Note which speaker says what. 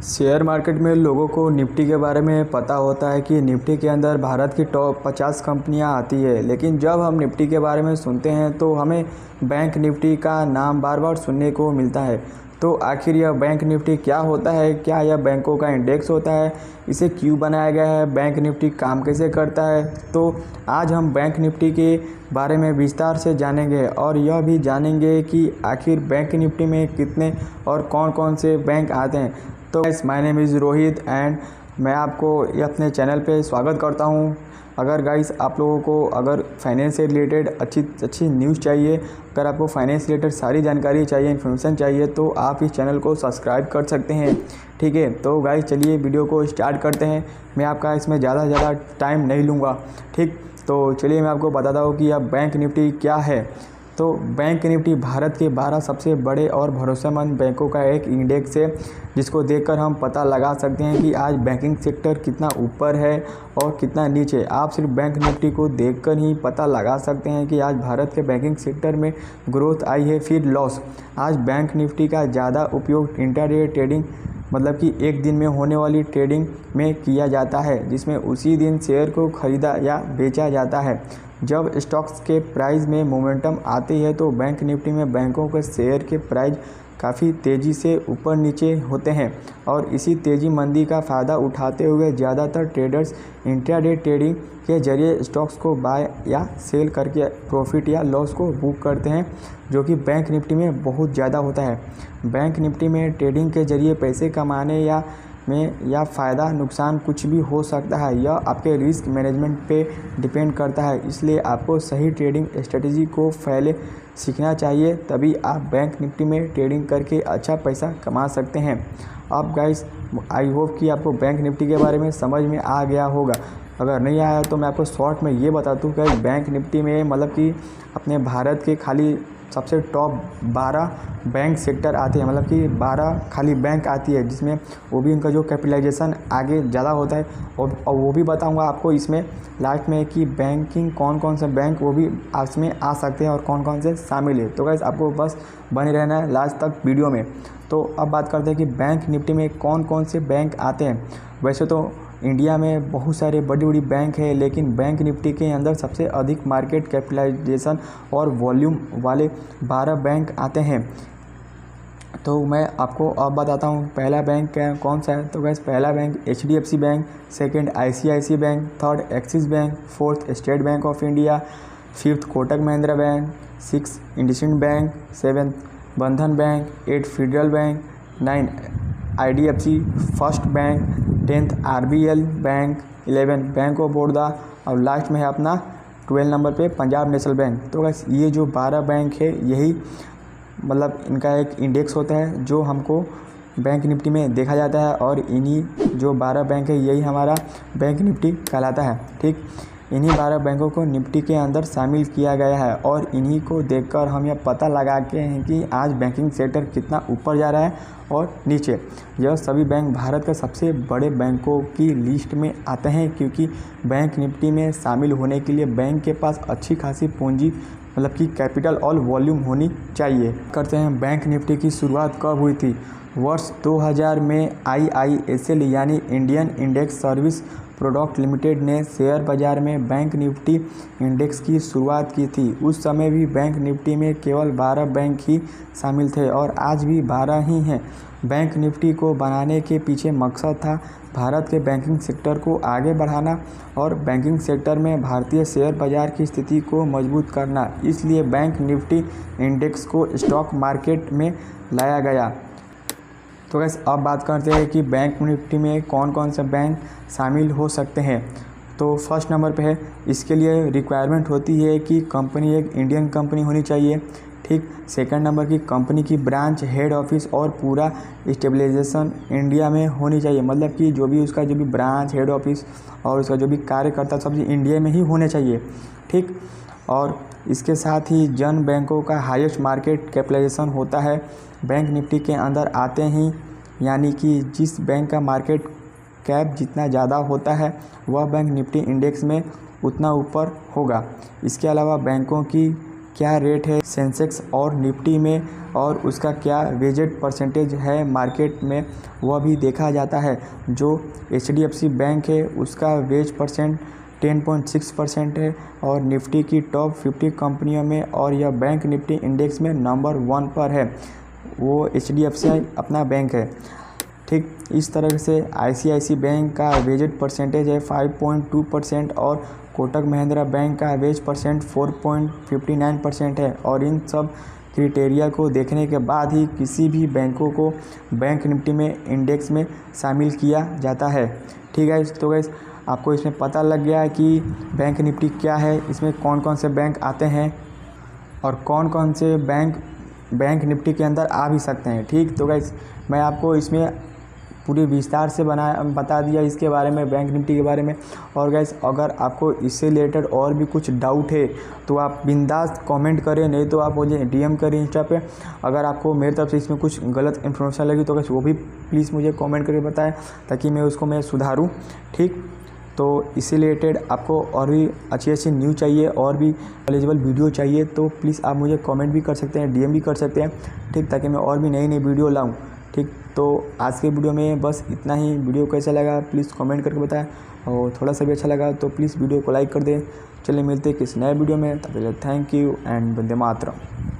Speaker 1: Share market में लोगों को निफ्टी के बारे में पता होता है कि निफ्टी के अंदर भारत की टॉप 50 कंपनियां आती है, लेकिन जब हम निफ्टी के बारे में सुनते हैं तो हमें बैंक निफ्टी का नाम बार बार सुनने को मिलता है। तो आखिर यह बैंक निफ्टी क्या होता है? क्या यह बैंकों का इंडेक्स होता है? इसे क्यों बनाया गया है? बैंक निफ्टी काम कैसे करता है? तो आज हम बैंक निफ्टी के बारे में विस्तार से जानेंगे और यह भी जानेंगे कि आखिर बैंक निफ्टी में कितने और कौन कौन से बैंक आते हैं। तो guys, my name is Rohit and मैं आपको अपने चैनल पे स्वागत करता हूँ। अगर गाइस आप लोगों को अगर फाइनेंस से रिलेटेड अच्छी न्यूज़ चाहिए, अगर आपको फाइनेंस से रिलेटेड सारी जानकारी चाहिए, इन्फॉर्मेशन चाहिए, तो आप इस चैनल को सब्सक्राइब कर सकते हैं। ठीक है, तो गाइस चलिए वीडियो को स्टार्ट करते हैं। मैं आपका इसमें ज़्यादा से ज़्यादा टाइम नहीं लूँगा। ठीक, तो चलिए मैं आपको बताता हूँ कि अब बैंक निफ्टी क्या है। तो बैंक निफ्टी भारत के 12 सबसे बड़े और भरोसेमंद बैंकों का एक इंडेक्स है, जिसको देखकर हम पता लगा सकते हैं कि आज बैंकिंग सेक्टर कितना ऊपर है और कितना नीचे। आप सिर्फ बैंक निफ्टी को देखकर ही पता लगा सकते हैं कि आज भारत के बैंकिंग सेक्टर में ग्रोथ आई है फिर लॉस। आज बैंक निफ्टी का ज़्यादा उपयोग इंट्राडे ट्रेडिंग मतलब कि एक दिन में होने वाली ट्रेडिंग में किया जाता है, जिसमें उसी दिन शेयर को खरीदा या बेचा जाता है। जब स्टॉक्स के प्राइस में मोमेंटम आती है तो बैंक निफ्टी में बैंकों के शेयर के प्राइस काफ़ी तेज़ी से ऊपर नीचे होते हैं और इसी तेज़ी मंदी का फ़ायदा उठाते हुए ज़्यादातर ट्रेडर्स इंट्राडे ट्रेडिंग के जरिए स्टॉक्स को बाय या सेल करके प्रॉफिट या लॉस को बुक करते हैं, जो कि बैंक निफ्टी में बहुत ज़्यादा होता है। बैंक निफ्टी में ट्रेडिंग के जरिए पैसे कमाने या फ़ायदा नुकसान कुछ भी हो सकता है। यह आपके रिस्क मैनेजमेंट पे डिपेंड करता है, इसलिए आपको सही ट्रेडिंग स्ट्रेटजी को पहले सीखना चाहिए, तभी आप बैंक निफ्टी में ट्रेडिंग करके अच्छा पैसा कमा सकते हैं। अब गाइस, आई होप कि आपको बैंक निफ्टी के बारे में समझ में आ गया होगा। अगर नहीं आया तो मैं आपको शॉर्ट में ये बता दूँ कि बैंक निफ्टी में मतलब कि अपने भारत के खाली सबसे टॉप 12 बैंक सेक्टर आते हैं, मतलब कि 12 खाली बैंक आती है, जिसमें वो भी उनका जो कैपिटलाइजेशन आगे ज़्यादा होता है। और वो भी बताऊंगा आपको इसमें लास्ट में कि बैंकिंग कौन कौन से बैंक वो भी इसमें आ सकते हैं और कौन कौन से शामिल है। तो गाइस आपको बस बने रहना है लास्ट तक वीडियो में। तो अब बात करते हैं कि बैंक निफ्टी में कौन कौन से बैंक आते हैं। वैसे तो इंडिया में बहुत सारे बड़ी बड़ी बैंक है, लेकिन बैंक निफ्टी के अंदर सबसे अधिक मार्केट कैपिटलाइजेशन और वॉल्यूम वाले 12 बैंक आते हैं। तो मैं आपको अब बताता हूँ पहला बैंक कौन सा है। तो गैस पहला bank HDFC bank, second ICICI bank, third axis bank, fourth state bank of India, fifth Kotak Mahindra bank, 6 IndusInd bank, 7 बंधन bank, 8 federal bank, 9 IDFC first bank, 10th RBL bank, 11 bank of Baroda और लास्ट में है अपना 12 नंबर पे Punjab national bank. तो बस ये जो 12 बैंक है, यही मतलब इनका एक इंडेक्स होता है जो हमको बैंक निफ्टी में देखा जाता है, और इन्हीं जो 12 बैंक है यही हमारा बैंक निफ्टी कहलाता है। ठीक, इन्हीं 12 बैंकों को निफ्टी के अंदर शामिल किया गया है और इन्हीं को देखकर हम यह पता लगाते हैं कि आज बैंकिंग सेक्टर कितना ऊपर जा रहा है और नीचे। यह सभी बैंक भारत के सबसे बड़े बैंकों की लिस्ट में आते हैं, क्योंकि बैंक निफ्टी में शामिल होने के लिए बैंक के पास अच्छी खासी पूंजी मतलब कि कैपिटल और वॉल्यूम होनी चाहिए। करते हैं बैंक निफ्टी की शुरुआत कब हुई थी। वर्ष 2000 में IISL यानी Indian index service product limited ने शेयर बाज़ार में बैंक निफ्टी इंडेक्स की शुरुआत की थी। उस समय भी बैंक निफ्टी में केवल 12 बैंक ही शामिल थे और आज भी 12 ही हैं। बैंक निफ्टी को बनाने के पीछे मकसद था भारत के बैंकिंग सेक्टर को आगे बढ़ाना और बैंकिंग सेक्टर में भारतीय शेयर बाज़ार की स्थिति को मजबूत करना। इसलिए बैंक निफ्टी इंडेक्स को स्टॉक मार्केट में लाया गया। तो गैस अब बात करते हैं कि बैंक निफ्टी में कौन कौन से बैंक शामिल हो सकते हैं। तो फर्स्ट नंबर पे है, इसके लिए रिक्वायरमेंट होती है कि कंपनी एक इंडियन कंपनी होनी चाहिए। ठीक, सेकंड नंबर की कंपनी की ब्रांच, हेड ऑफिस और पूरा स्टेबलाइजेशन इंडिया में होनी चाहिए, मतलब कि जो भी ब्रांच, हेड ऑफिस और उसका जो भी कार्यकर्ता सब इंडिया में ही होने चाहिए। ठीक, और इसके साथ ही जन बैंकों का हाईएस्ट मार्केट कैपिटलाइजेशन होता है बैंक निफ्टी के अंदर आते ही, यानी कि जिस बैंक का मार्केट कैप जितना ज़्यादा होता है वह बैंक निफ्टी इंडेक्स में उतना ऊपर होगा। इसके अलावा बैंकों की क्या रेट है सेंसेक्स और निफ्टी में और उसका क्या वेटेड परसेंटेज है मार्केट में, वह भी देखा जाता है। जो HDFC बैंक है उसका वेज परसेंट 10.6% है और निफ्टी की टॉप 50 कंपनियों में और यह बैंक निफ्टी इंडेक्स में नंबर 1 पर है। वो HDFC अपना बैंक है। ठीक इस तरह से ICICI बैंक का वेजेड परसेंटेज है 5.2% और कोटक महिंद्रा बैंक का वेज परसेंट 4.59% है। और इन सब क्राइटेरिया को देखने के बाद ही किसी भी बैंकों को बैंक निफ्टी में इंडेक्स में शामिल किया जाता है। ठीक है, तो गाइस आपको इसमें पता लग गया है कि बैंक निफ्टी क्या है, इसमें कौन कौन से बैंक आते हैं और कौन कौन से बैंक निफ्टी के अंदर आ भी सकते हैं। ठीक, तो गाइस मैं आपको इसमें पूरी विस्तार से बता दिया इसके बारे में, बैंक निफ्टी के बारे में। और गाइस अगर आपको इससे रिलेटेड और भी कुछ डाउट है तो आप बिंदास कमेंट करें, नहीं तो आप मुझे DM करें इंस्टा पे। अगर आपको मेरी तरफ से इसमें कुछ गलत इन्फॉर्मेशन लगी तो गाइस वो भी प्लीज़ मुझे कमेंट करके बताएं ताकि मैं उसको सुधारूँ। ठीक, तो इससे रिलेटेड आपको और भी अच्छी न्यूज़ चाहिए और भी एलिजिबल वीडियो चाहिए तो प्लीज़ आप मुझे कमेंट भी कर सकते हैं, DM भी कर सकते हैं। ठीक, ताकि मैं और भी नई वीडियो लाऊं। ठीक, तो आज के वीडियो में बस इतना ही। वीडियो कैसा लगा प्लीज़ कमेंट करके बताएं और थोड़ा सा भी अच्छा लगा तो प्लीज़ वीडियो को लाइक कर दें। चलिए मिलते हैं किसी नए वीडियो में, तब तक thank you and Vande Mataram.